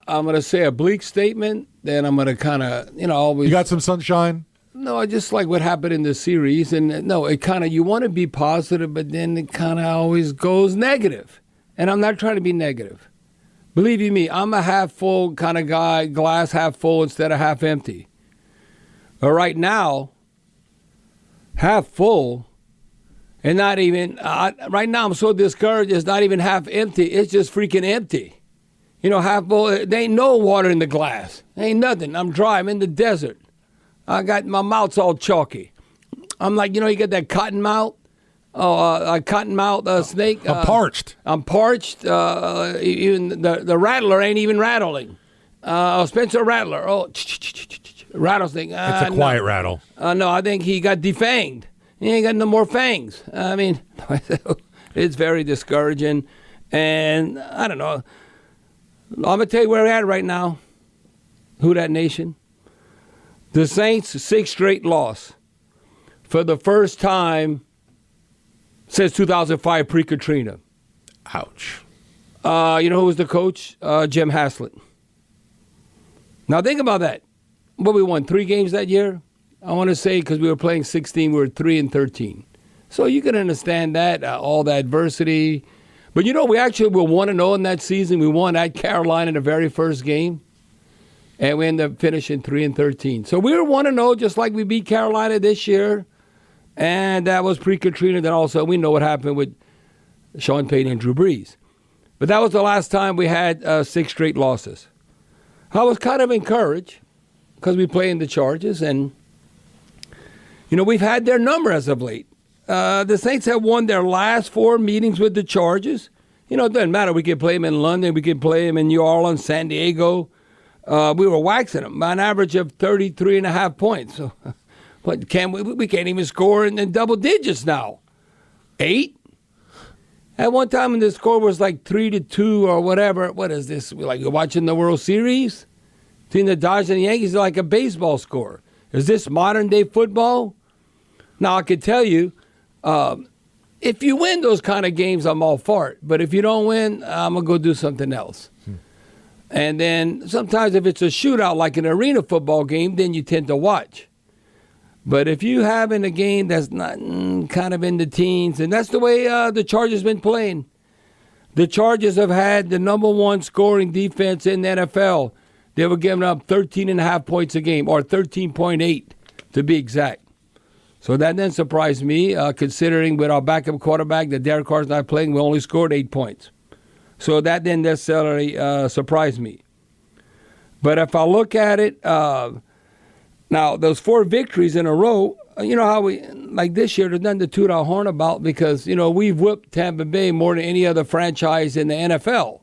I'm going to say a bleak statement, then I'm going to kind of, always. You got some sunshine? No, I just like what happened in the series. And no, it kind of, you want to be positive, but then it kind of always goes negative. And I'm not trying to be negative. Believe you me, I'm a half full kind of guy, glass half full instead of half empty. But right now, half full, and not even, right now I'm so discouraged, it's not even half empty, it's just freaking empty. Half full, there ain't no water in the glass. There ain't nothing. I'm dry, I'm in the desert. I got, my mouth's all chalky. I'm like, you get that cotton mouth? A cottonmouth snake. I'm parched. I'm parched. Even the rattler ain't even rattling. Spencer Rattler. Rattlesnake. It's a quiet rattle. No, I think he got defanged. He ain't got no more fangs. I mean, it's very discouraging. And I don't know. I'm going to tell you where we're at right now. Who that nation? The Saints, 6th straight loss. For the first time since 2005, pre-Katrina. Ouch. You know who was the coach? Jim Haslett. Now think about that. What, we won 3 games that year? I want to say because we were playing 16, we were 3-13. So you can understand that, all the adversity. But we actually were 1-0 in that season. We won at Carolina in the very first game. And we ended up finishing 3-13. So we were 1-0 just like we beat Carolina this year. And that was pre-Katrina. Then also we know what happened with Sean Payton and Drew Brees. But that was the last time we had 6 straight losses. I was kind of encouraged because we play in the Chargers. And, we've had their number as of late. The Saints have won their last 4 meetings with the Chargers. It doesn't matter. We could play them in London. We could play them in New Orleans, San Diego. We were waxing them by an average of 33.5 points. So, but we can't even score in double digits now. 8? At one time when the score was like 3-2 or whatever. What is this? Like you're watching the World Series? Between the Dodgers and the Yankees, like a baseball score. Is this modern day football? Now I could tell you, if you win those kind of games, I'm all for it. But if you don't win, I'm going to go do something else. And then sometimes if it's a shootout like an arena football game, then you tend to watch. But if you have in a game that's not kind of in the teens, and that's the way the Chargers been playing. The Chargers have had the number 1 scoring defense in the NFL. They were giving up 13.5 points a game, or 13.8 to be exact. So that didn't surprise me, considering with our backup quarterback that Derek Carr's not playing, we only scored 8 points. So that didn't necessarily surprise me. But if I look at it, now those 4 victories in a row, how we, like this year, there's nothing to toot our horn about because, we've whipped Tampa Bay more than any other franchise in the NFL.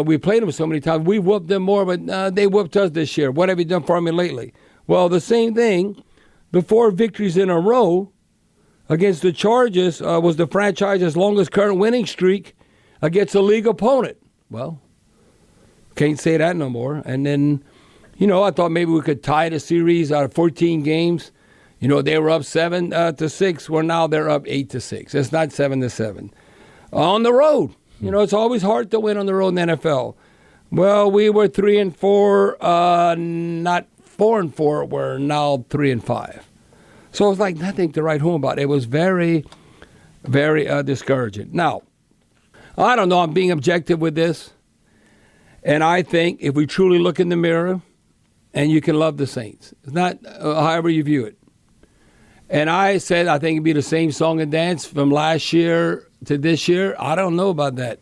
We played them so many times. We whooped them more, but they whooped us this year. What have you done for me lately? Well, the same thing. The 4 victories in a row against the Chargers was the franchise's longest current winning streak against a league opponent. Well, can't say that no more. And then, I thought maybe we could tie the series out of 14 games. They were up 7-6. Well, now they're up 8-6. It's not 7-7. On the road. It's always hard to win on the road in the NFL. Well, we were 3-4, not 4-4. We're now 3-5. So it's like nothing to write home about. It was very, very discouraging. Now, I don't know. I'm being objective with this. And I think if we truly look in the mirror, and you can love the Saints. It's not however you view it. And I said I think it'd be the same song and dance from last year to this year. I don't know about that.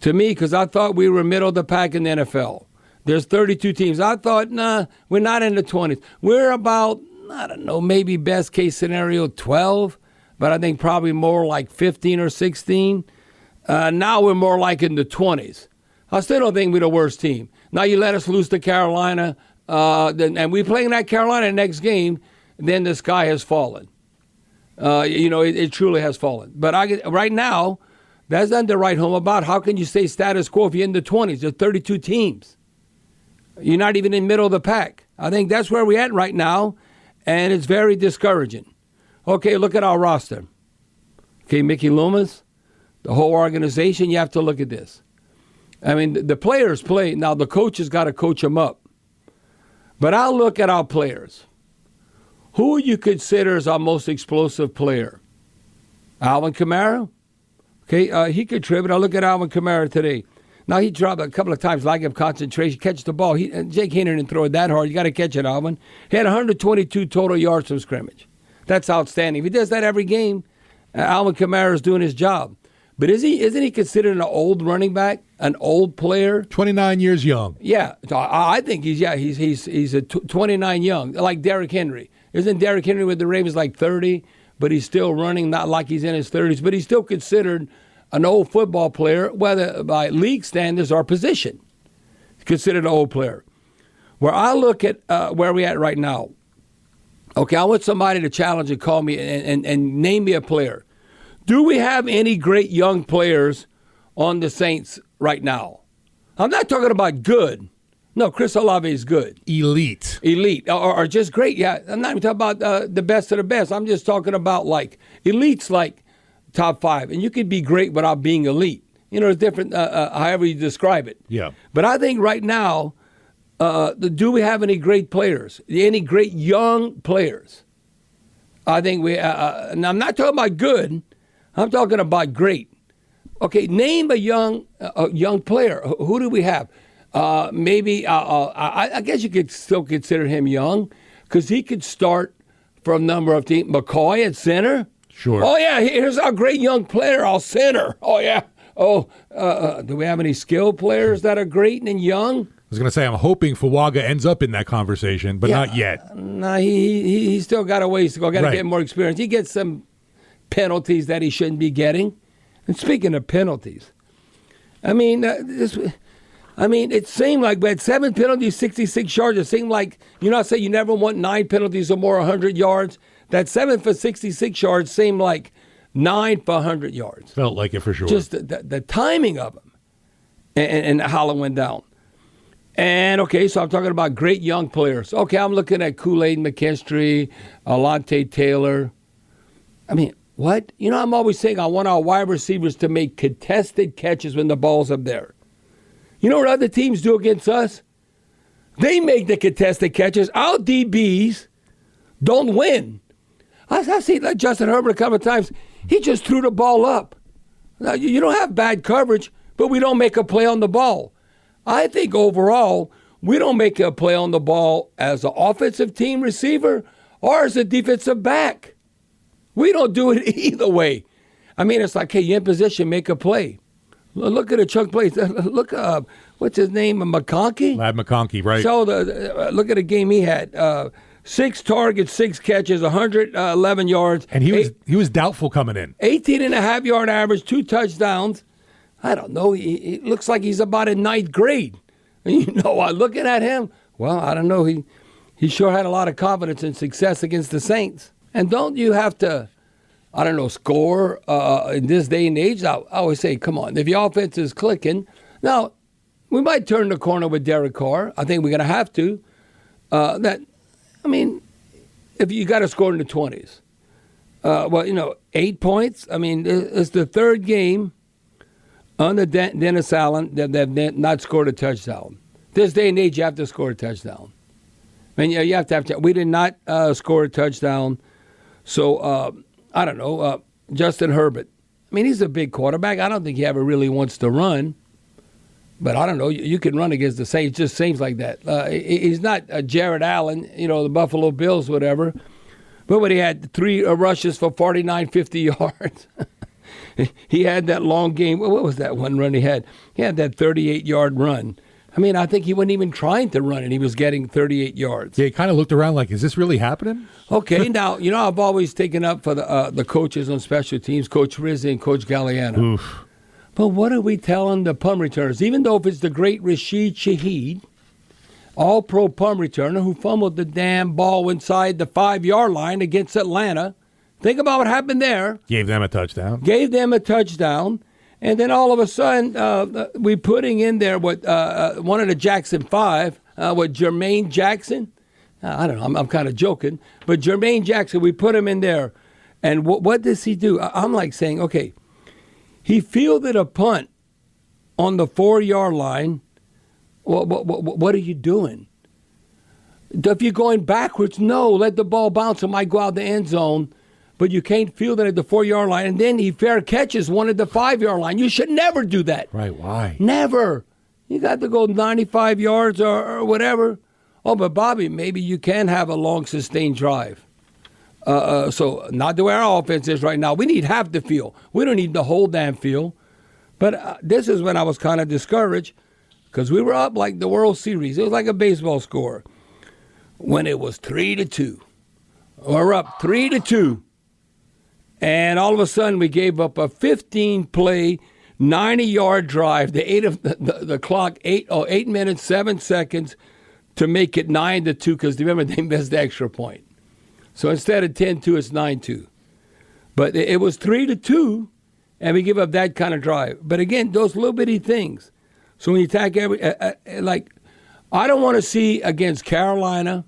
To me, because I thought we were middle of the pack in the NFL. There's 32 teams. I thought, we're not in the 20s. We're about, I don't know, maybe best case scenario 12, but I think probably more like 15 or 16. Now we're more like in the 20s. I still don't think we're the worst team. Now you let us lose to Carolina, and we playing that Carolina next game, then the sky has fallen. It truly has fallen. But right now, that's nothing to write home about. How can you say status quo if you're in the 20s? There's 32 teams. You're not even in the middle of the pack. I think that's where we're at right now, and it's very discouraging. Okay, look at our roster. Okay, Mickey Loomis, the whole organization, you have to look at this. I mean, the players play. Now, the coaches got to coach them up. But I'll look at our players. Who would you consider as our most explosive player? Alvin Kamara? Okay, he contributed. I look at Alvin Kamara today. Now, he dropped a couple of times, lack of concentration, catch the ball. Jake Hayner didn't throw it that hard. You got to catch it, Alvin. He had 122 total yards from scrimmage. That's outstanding. If he does that every game, Alvin Kamara is doing his job. But isn't he considered an old running back, an old player? 29 years young. Yeah, I think he's 29 young, like Derrick Henry. Isn't Derrick Henry with the Ravens like 30, but he's still running, not like he's in his 30s, but he's still considered an old football player, whether by league standards or position, considered an old player. Where I look at where we're at right now, okay, I want somebody to challenge and call me and name me a player. Do we have any great young players on the Saints right now? I'm not talking about good. No, Chris Olave is good. Elite. Or just great. Yeah, I'm not even talking about the best of the best. I'm just talking about like elites, like top 5. And you could be great without being elite. You know, it's different however you describe it. Yeah. But I think right now, do we have any great players? Any great young players? I think we, and I'm not talking about good. I'm talking about great. Okay, name a young player. Who do we have? Maybe I guess you could still consider him young because he could start from a number of teams. McCoy at center. Sure. Oh yeah, here's our great young player, our center. Oh yeah. Oh, do we have any skilled players that are great and young? I was going to say, I'm hoping Fuaga ends up in that conversation, but not yet. No, he's still got a ways to go. Got to Right. get more experience. He gets some penalties that he shouldn't be getting. And speaking of penalties, I mean, it seemed like we had 7 penalties, 66 yards. It seemed like, I say you never want 9 penalties or more 100 yards. That 7 for 66 yards seemed like 9 for 100 yards. Felt like it for sure. Just the timing of them and how it went down. And, okay, so I'm talking about great young players. Okay, I'm looking at Kool-Aid McKinstry, Alontae Taylor. I mean, what? I'm always saying I want our wide receivers to make contested catches when the ball's up there. You know what other teams do against us? They make the contested catches. Our DBs don't win. I see like Justin Herbert a couple of times. He just threw the ball up. Now, you don't have bad coverage, but we don't make a play on the ball. I think overall, we don't make a play on the ball as an offensive team receiver or as a defensive back. We don't do it either way. I mean, it's like, hey, you're in position, make a play. Look at the chunk plays. Look, what's his name, McConkey? Lad McConkey, right. So look at the game he had. 6 targets, 6 catches, 111 yards. And he was doubtful coming in. 18.5-yard average, 2 touchdowns. I don't know. He looks like he's about in 9th grade. Looking at him, well, I don't know. He sure had a lot of confidence and success against the Saints. And don't you have to, score in this day and age? I always say, come on, if your offense is clicking. Now, we might turn the corner with Derek Carr. I think we're going to have to. If you got to score in the 20s. 8 points. I mean, it's the 3rd game under Dennis Allen that they've not scored a touchdown. This day and age, you have to score a touchdown. I mean, you have to. We did not score a touchdown. So, I don't know. Justin Herbert. I mean, he's a big quarterback. I don't think he ever really wants to run. But I don't know. You can run against the Saints. It just seems like that. He's not Jared Allen, the Buffalo Bills, whatever. But he had 3 rushes for 49, 50 yards. He had that long game. What was that one run he had? He had that 38-yard run. I mean, I think he wasn't even trying to run, and he was getting 38 yards. Yeah, he kind of looked around like, is this really happening? Okay, now, I've always taken up for the coaches on special teams, Coach Rizzi and Coach Galliano. Oof. But what are we telling the punt returners? Even though if it's the great Rashid Shaheed, all-pro punt returner who fumbled the damn ball inside the 5-yard line against Atlanta, think about what happened there. Gave them a touchdown. And then all of a sudden, we putting in there what one of the Jackson 5, Jermaine Jackson. I don't know. I'm kind of joking. But Jermaine Jackson, we put him in there. And what does he do? I'm like saying, okay, he fielded a punt on the 4-yard line, what are you doing? If you're going backwards, no, let the ball bounce. It might go out the end zone, but you can't field it at the 4-yard line. And then he fair catches one at the 5-yard line. You should never do that. Right, why? Never. You got to go 95 yards or whatever. Oh, but Bobby, maybe you can have a long, sustained drive. So not the way our offense is right now. We need half the field. We don't need the whole damn field. But this is when I was kind of discouraged because we were up like the World Series. It was like a baseball score. When it was 3-2. We're up 3-2. And all of a sudden we gave up a 15-play, 90-yard drive. The clock, 8 minutes, 7 seconds to make it 9-2 because remember they missed the extra point. So instead of 10-2, it's 9-2. But it was 3-2, and we give up that kind of drive. But again, those little bitty things. So when you attack I don't want to see against Carolina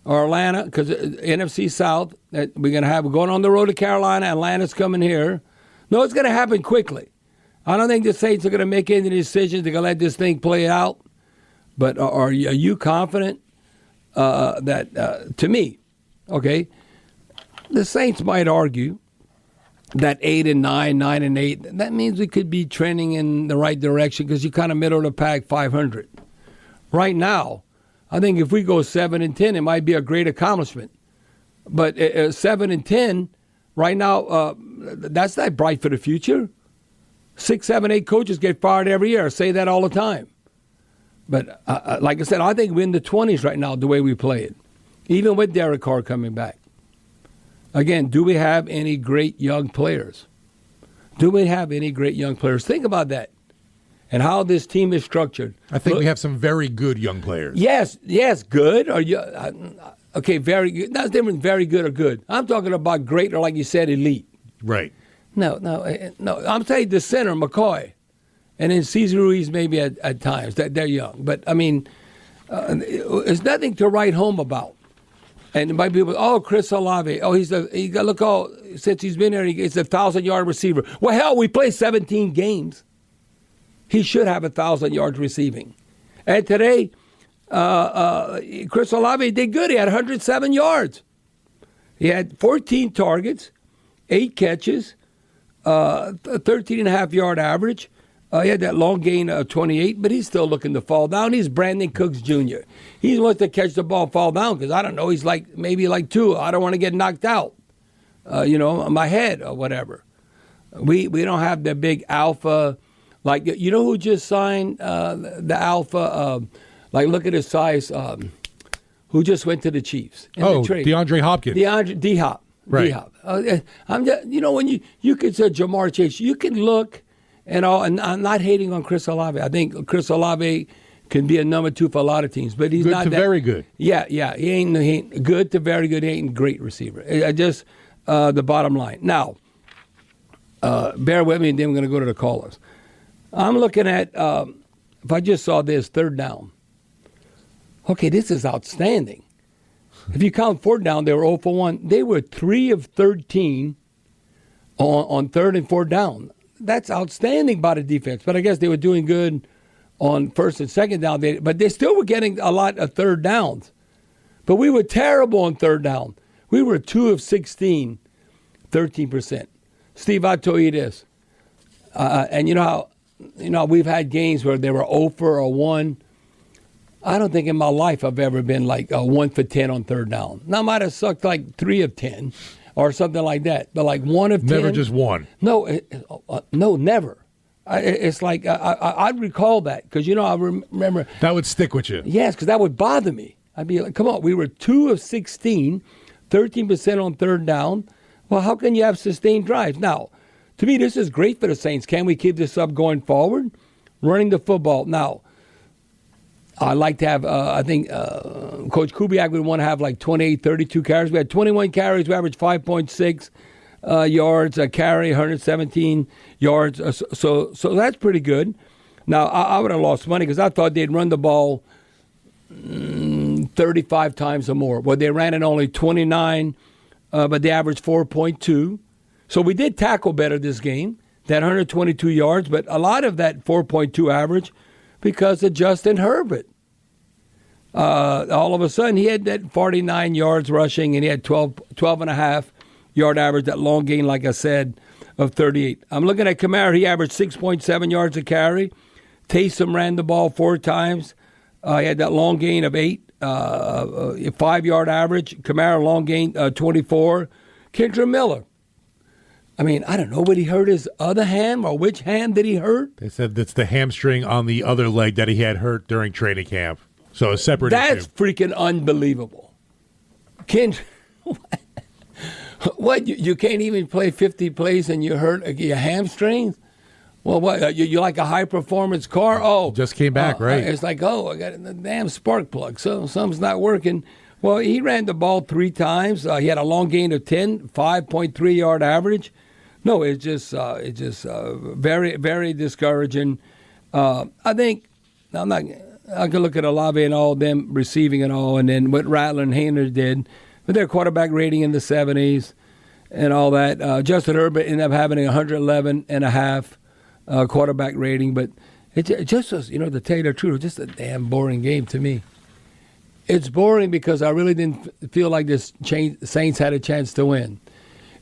or Atlanta, because NFC South, that we're going on the road to Carolina, Atlanta's coming here. No, it's going to happen quickly. I don't think the Saints are going to make any decisions. They're going to let this thing play out. But are you confident that, to me, okay, the Saints might argue that 8-9, 9-8, that means we could be trending in the right direction because you're kind of middle of the pack, 500. Right now, I think if we go 7-10, it might be a great accomplishment. But 7-10, right now, that's not bright for the future. 6, 7, 8 coaches get fired every year. I say that all the time. But like I said, I think we're in the 20s right now the way we play it, even with Derek Carr coming back. Again, do we have any great young players? Do we have any great young players? Think about that. And how this team is structured. I think we have some very good young players. Yes, good. Or okay, very good. That's different. Very good or good. I'm talking about great or, like you said, elite. Right. No. I'm saying the center, McCoy, and then Cesar Ruiz maybe at times. They're young, but I mean, it's nothing to write home about. And it might be, Chris Olave. Since he's been there, he's a 1,000-yard receiver. Well, hell, we play 17 games. He should have 1,000 yards receiving. And today, Chris Olave did good. He had 107 yards. He had 14 targets, 8 catches, 13.5-yard average. He had that long gain of 28, but he's still looking to fall down. He's Brandon Cooks Jr. He wants to catch the ball, fall down, because I don't know. He's maybe like Tua. I don't want to get knocked out, on my head or whatever. We don't have the big alpha. Like, you know who just signed the alpha? Look at his size. Who just went to the Chiefs? The trade. DeAndre Hopkins. D-Hop. Right. D-Hop. I'm just, when you could say Jamar Chase, you can look and I'm not hating on Chris Olave. I think Chris Olave can be a number 2 for a lot of teams, but he's good not to that, very good. Yeah. He ain't good to very good. He ain't a great receiver. Just the bottom line. Now, bear with me, and then we're going to go to the callers. I'm looking at, if I just saw this, 3rd down. Okay, this is outstanding. If you count 4th down, they were 0 for 1. They were 3 of 13 on 3rd and 4th down. That's outstanding by the defense. But I guess they were doing good on 1st and 2nd down. But they still were getting a lot of 3rd downs. But we were terrible on 3rd down. We were 2 of 16, 13%. Steve, I told you this. And you know how we've had games where they were 0 for 1. I don't think in my life I've ever been like 1 for 10 on 3rd down. Now, I might have sucked like 3 of 10 or something like that. But like 1 of 10. Never just 1. No, never. It's like I'd recall that because, I remember. That would stick with you. Yes, because that would bother me. I'd be like, come on, we were 2 of 16, 13% on 3rd down. Well, how can you have sustained drives? Now, to me, this is great for the Saints. Can we keep this up going forward? Running the football. Now, I like to have, I think Coach Kubiak would want to have like 28, 32 carries. We had 21 carries. We averaged 5.6 yards a carry, 117 yards. So that's pretty good. Now, I would have lost money because I thought they'd run the ball 35 times or more. Well, they ran it only 29, but they averaged 4.2. So we did tackle better this game that 122 yards, but a lot of that 4.2 average because of Justin Herbert. All of a sudden, he had that 49 yards rushing, and he had 12 and a half yard average, that long gain, like I said, of 38. I'm looking at Kamara. He averaged 6.7 yards a carry. Taysom ran the ball 4 times. He had that long gain of 8, 5-yard average. Kamara long gain 24. Kendra Miller. I mean, I don't know, but he hurt his other hand, or which hand did he hurt? They said that's the hamstring on the other leg that he had hurt during training camp. So a separate That's issue. freaking unbelievable. What, you can't even play 50 plays and you hurt your hamstrings? Well, what, you like a high-performance car? Oh. Just came back, right. It's like, I got a damn spark plug, so something's not working. Well, he ran the ball 3 times. He had a long gain of 10, 5.3-yard average. No, it's just very, very discouraging. I think, I can look at Olave and all them receiving and all, and then what Rattler and Hayner did, but their quarterback rating in the 70s and all that. Justin Herbert ended up having a 111 and a half quarterback rating, but it just was, to tell you the truth, it was just a damn boring game to me. It's boring because I really didn't feel like this Saints had a chance to win.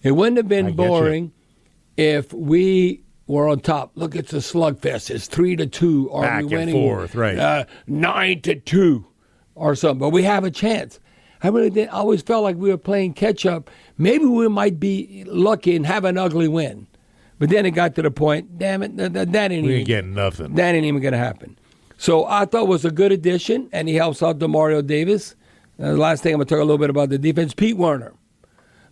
It wouldn't have been boring if we were on top. Look, it's a slugfest. It's 3-2. Are Back we winning? and forth, right? 9-2 or something. But we have a chance. I really did. I always felt like we were playing catch up. Maybe we might be lucky and have an ugly win. But then it got to the point, damn it, that ain't We even ain't getting nothing. That ain't even going to happen. So I thought it was a good addition, and he helps out DeMario Davis. The last thing I'm going to talk a little bit about the defense, Pete Werner.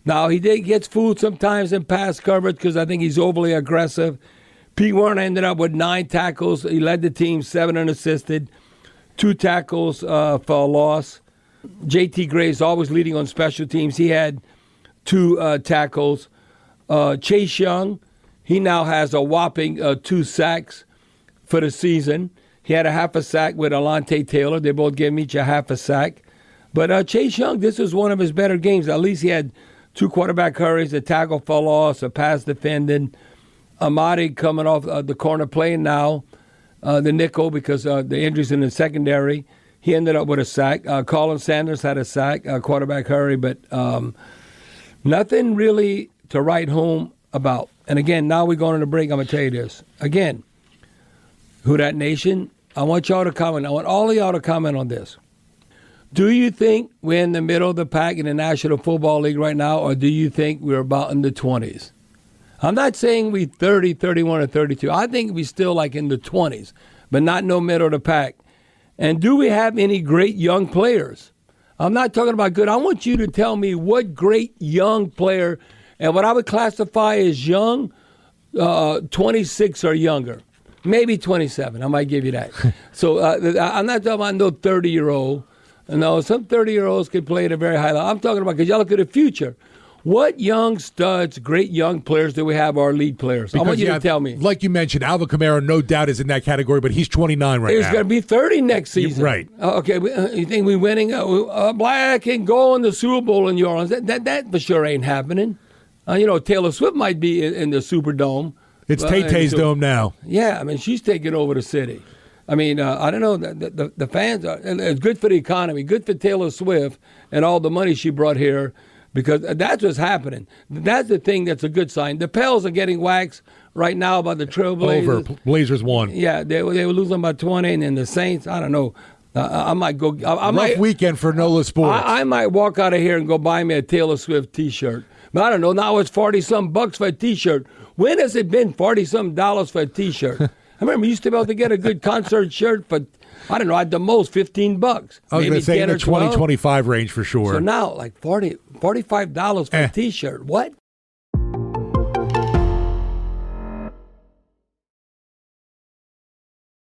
Now, he gets fooled sometimes in pass coverage because I think he's overly aggressive. Pete Werner ended up with 9 tackles. He led the team, 7 unassisted, 2 tackles for a loss. J.T. Gray's always leading on special teams. He had 2 tackles. Chase Young, he now has a whopping 2 sacks for the season. He had a half a sack with Alontae Taylor. They both gave him each a half a sack. But Chase Young, this was one of his better games. At least he had 2 quarterback hurries, a tackle for loss, a pass defended. Amadi coming off the corner playing now, the nickel because the injuries in the secondary. He ended up with a sack. Colin Sanders had a sack, quarterback hurry, but nothing really to write home about. And again, now we're going on a break. I'm going to tell you this. Again, Who Dat Nation, I want y'all to comment. I want all of y'all to comment on this. Do you think we're in the middle of the pack in the National Football League right now, or do you think we're about in the 20s? I'm not saying we 30, 31, or 32. I think we still like in the 20s, but not no middle of the pack. And do we have any great young players? I'm not talking about good. I want you to tell me what great young player, and what I would classify as young, 26 or younger. Maybe 27. I might give you that. So I'm not talking about no 30-year-old. No, some 30-year-olds can play at a very high level. I'm talking about, because y'all look at the future. What young studs, great young players do we have, our lead players? Because I want you to tell me. Like you mentioned, Alvin Kamara no doubt is in that category, but he's 29 right now. He's going to be 30 next season. Right. Okay, you think we're winning black and gold in the Super Bowl in New Orleans? That for sure ain't happening. Taylor Swift might be in the Superdome. It's Tay-Tay's dome now. Yeah, I mean, she's taking over the city. I mean, I don't know. The fans are. It's good for the economy, good for Taylor Swift and all the money she brought here, because that's what's happening. That's the thing that's a good sign. The Pels are getting waxed right now by the Trailblazers. Over. Blazers won. Yeah, they were losing by 20, and then the Saints, I don't know. I might go. Rough weekend for NOLA Sports. I might walk out of here and go buy me a Taylor Swift T-shirt. But I don't know. Now it's $40-some for a T-shirt. When has it been $40-some for a T-shirt? I remember you used to be able to get a good concert shirt for, I don't know, at the most $15. I was going to say in the 20-25 range for sure. So now, like $45 for a T-shirt. What?